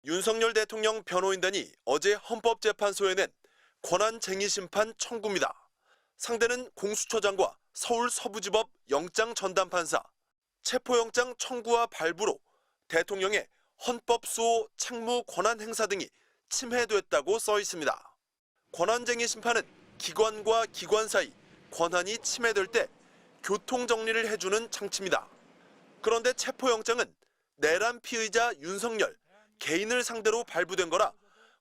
윤석열 대통령 변호인단이 어제 헌법재판소에 낸 권한쟁의 심판 청구입니다. 상대는 공수처장과 서울 서부지법 영장전담판사, 체포영장 청구와 발부로 대통령의 헌법수호 책무 권한 행사 등이 침해됐다고 써 있습니다. 권한쟁의 심판은 기관과 기관 사이 권한이 침해될 때 교통정리를 해주는 장치입니다. 그런데 체포영장은 내란 피의자 윤석열 개인을 상대로 발부된 거라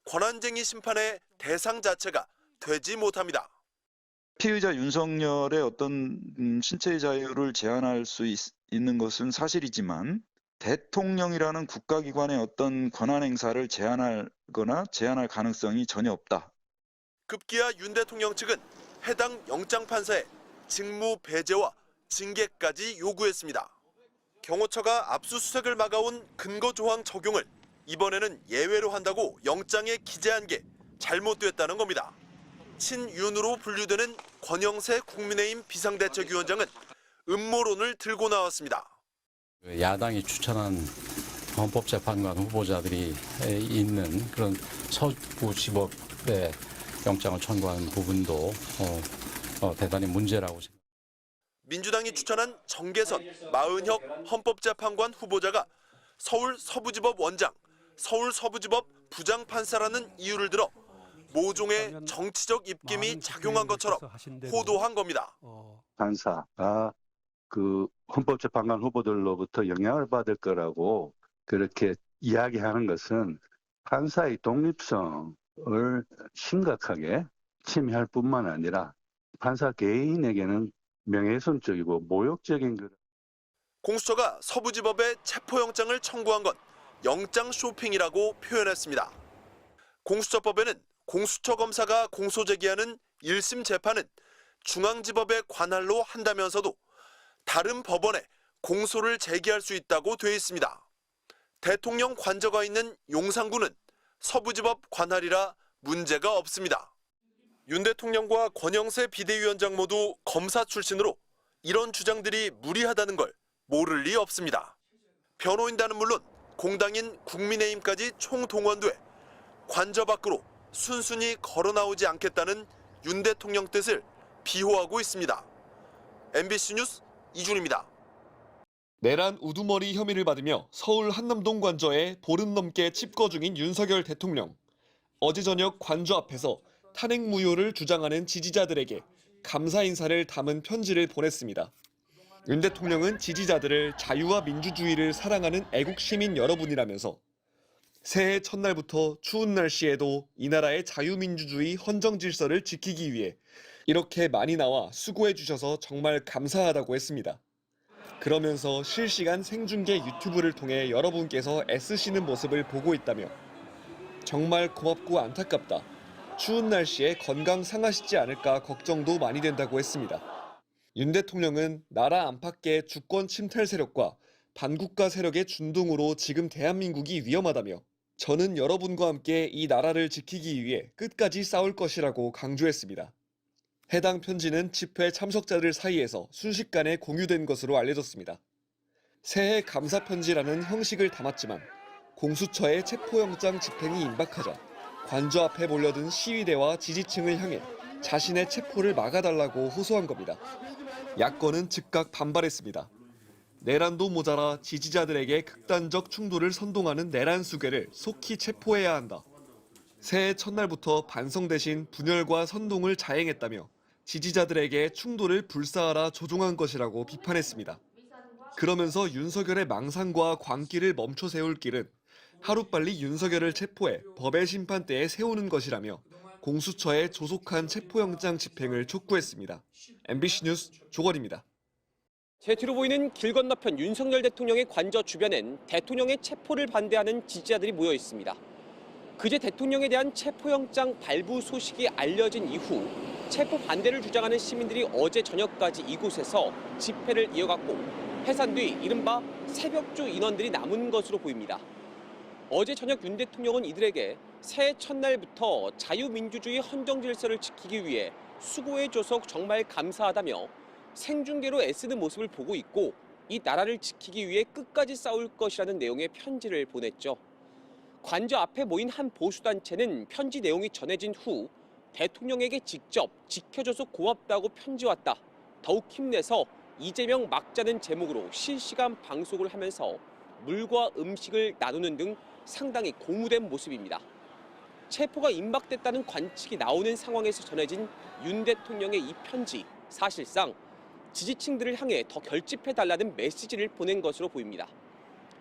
권한쟁의 심판의 대상 자체가 되지 못합니다. 피의자 윤석열의 어떤 신체의 자유를 제한할 수 있는 것은 사실이지만 대통령이라는 국가기관의 어떤 권한 행사를 제한하거나 제한할 가능성이 전혀 없다. 급기야 윤 대통령 측은 해당 영장판사의 직무 배제와 징계까지 요구했습니다. 경호처가 압수수색을 막아온 근거조항 적용을 이번에는 예외로 한다고 영장에 기재한 게 잘못됐다는 겁니다. 친윤으로 분류되는 권영세 국민의힘 비상대책위원장은 음모론을 들고 나왔습니다. 야당이 추천한 헌법재판관 후보자들이 있는 그런 서부지법에 영장을 청구한 부분도 대단히 문제라고 생각합니다. 민주당이 추천한 정계선, 마은혁 헌법재판관 후보자가 서울 서부지법 원장, 서울 서부지법 부장판사라는 이유를 들어 모종의 정치적 입김이 작용한 것처럼 호도한 겁니다. 판사가 그 헌법재판관 후보들로부터 영향을 받을 거라고 그렇게 이야기하는 것은 판사의 독립성을 심각하게 침해할 뿐만 아니라 판사 개인에게는 명예훼손적이고 모욕적인 것. 공수처가 서부지법에 체포영장을 청구한 건 영장 쇼핑이라고 표현했습니다. 공수처법에는 공수처 검사가 공소 제기하는 1심 재판은 중앙지법의 관할로 한다면서도 다른 법원에 공소를 제기할 수 있다고 돼 있습니다. 대통령 관저가 있는 용산구는 서부지법 관할이라 문제가 없습니다. 윤 대통령과 권영세 비대위원장 모두 검사 출신으로 이런 주장들이 무리하다는 걸 모를 리 없습니다. 변호인단은 물론 공당인 국민의힘까지 총동원돼 관저 밖으로 순순히 걸어나오지 않겠다는 윤 대통령 뜻을 비호하고 있습니다. MBC 뉴스 이준입니다. 내란 우두머리 혐의를 받으며 서울 한남동 관저에 보름 넘게 칩거 중인 윤석열 대통령. 어제 저녁 관저 앞에서 탄핵 무효를 주장하는 지지자들에게 감사 인사를 담은 편지를 보냈습니다. 윤 대통령은 지지자들을 자유와 민주주의를 사랑하는 애국 시민 여러분이라면서 새해 첫날부터 추운 날씨에도 이 나라의 자유민주주의 헌정 질서를 지키기 위해 이렇게 많이 나와 수고해 주셔서 정말 감사하다고 했습니다. 그러면서 실시간 생중계 유튜브를 통해 여러분께서 애쓰시는 모습을 보고 있다며 정말 고맙고 안타깝다. 추운 날씨에 건강 상하시지 않을까 걱정도 많이 된다고 했습니다. 윤 대통령은 나라 안팎의 주권 침탈 세력과 반국가 세력의 준동으로 지금 대한민국이 위험하다며 저는 여러분과 함께 이 나라를 지키기 위해 끝까지 싸울 것이라고 강조했습니다. 해당 편지는 집회 참석자들 사이에서 순식간에 공유된 것으로 알려졌습니다. 새해 감사 편지라는 형식을 담았지만 공수처의 체포영장 집행이 임박하자 관저 앞에 몰려든 시위대와 지지층을 향해 자신의 체포를 막아달라고 호소한 겁니다. 야권은 즉각 반발했습니다. 내란도 모자라 지지자들에게 극단적 충돌을 선동하는 내란 수괴를 속히 체포해야 한다. 새해 첫날부터 반성 대신 분열과 선동을 자행했다며 지지자들에게 충돌을 불사하라 조종한 것이라고 비판했습니다. 그러면서 윤석열의 망상과 광기를 멈춰 세울 길은 하루빨리 윤석열을 체포해 법의 심판대에 세우는 것이라며 공수처의 조속한 체포영장 집행을 촉구했습니다. MBC 뉴스 조건입니다. 제 뒤로 보이는 길 건너편 윤석열 대통령의 관저 주변엔 대통령의 체포를 반대하는 지지자들이 모여 있습니다. 그제 대통령에 대한 체포영장 발부 소식이 알려진 이후 체포 반대를 주장하는 시민들이 어제 저녁까지 이곳에서 집회를 이어갔고 해산 뒤 이른바 새벽조 인원들이 남은 것으로 보입니다. 어제 저녁 윤 대통령은 이들에게 새해 첫날부터 자유민주주의 헌정 질서를 지키기 위해 수고해줘서 정말 감사하다며 생중계로 애쓰는 모습을 보고 있고 이 나라를 지키기 위해 끝까지 싸울 것이라는 내용의 편지를 보냈죠. 관저 앞에 모인 한 보수단체는 편지 내용이 전해진 후 대통령에게 직접 지켜줘서 고맙다고 편지 왔다. 더욱 힘내서 이재명 막자는 제목으로 실시간 방송을 하면서 물과 음식을 나누는 등 상당히 고무된 모습입니다. 체포가 임박됐다는 관측이 나오는 상황에서 전해진 윤 대통령의 이 편지, 사실상 지지층들을 향해 더 결집해달라는 메시지를 보낸 것으로 보입니다.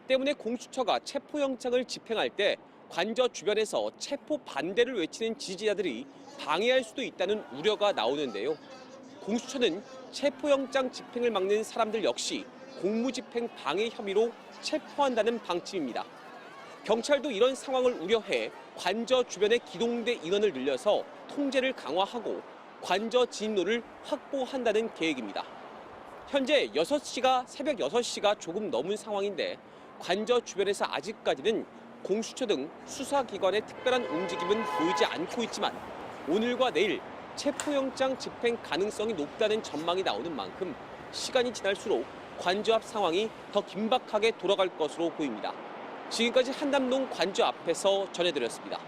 때문에 공수처가 체포영장을 집행할 때 관저 주변에서 체포 반대를 외치는 지지자들이 방해할 수도 있다는 우려가 나오는데요. 공수처는 체포영장 집행을 막는 사람들 역시 공무집행 방해 혐의로 체포한다는 방침입니다. 경찰도 이런 상황을 우려해 관저 주변의 기동대 인원을 늘려서 통제를 강화하고 관저 진입로를 확보한다는 계획입니다. 현재 새벽 6시가 조금 넘은 상황인데 관저 주변에서 아직까지는 공수처 등 수사기관의 특별한 움직임은 보이지 않고 있지만 오늘과 내일 체포영장 집행 가능성이 높다는 전망이 나오는 만큼 시간이 지날수록 관저 앞 상황이 더 긴박하게 돌아갈 것으로 보입니다. 지금까지 한남동 관저 앞에서 전해드렸습니다.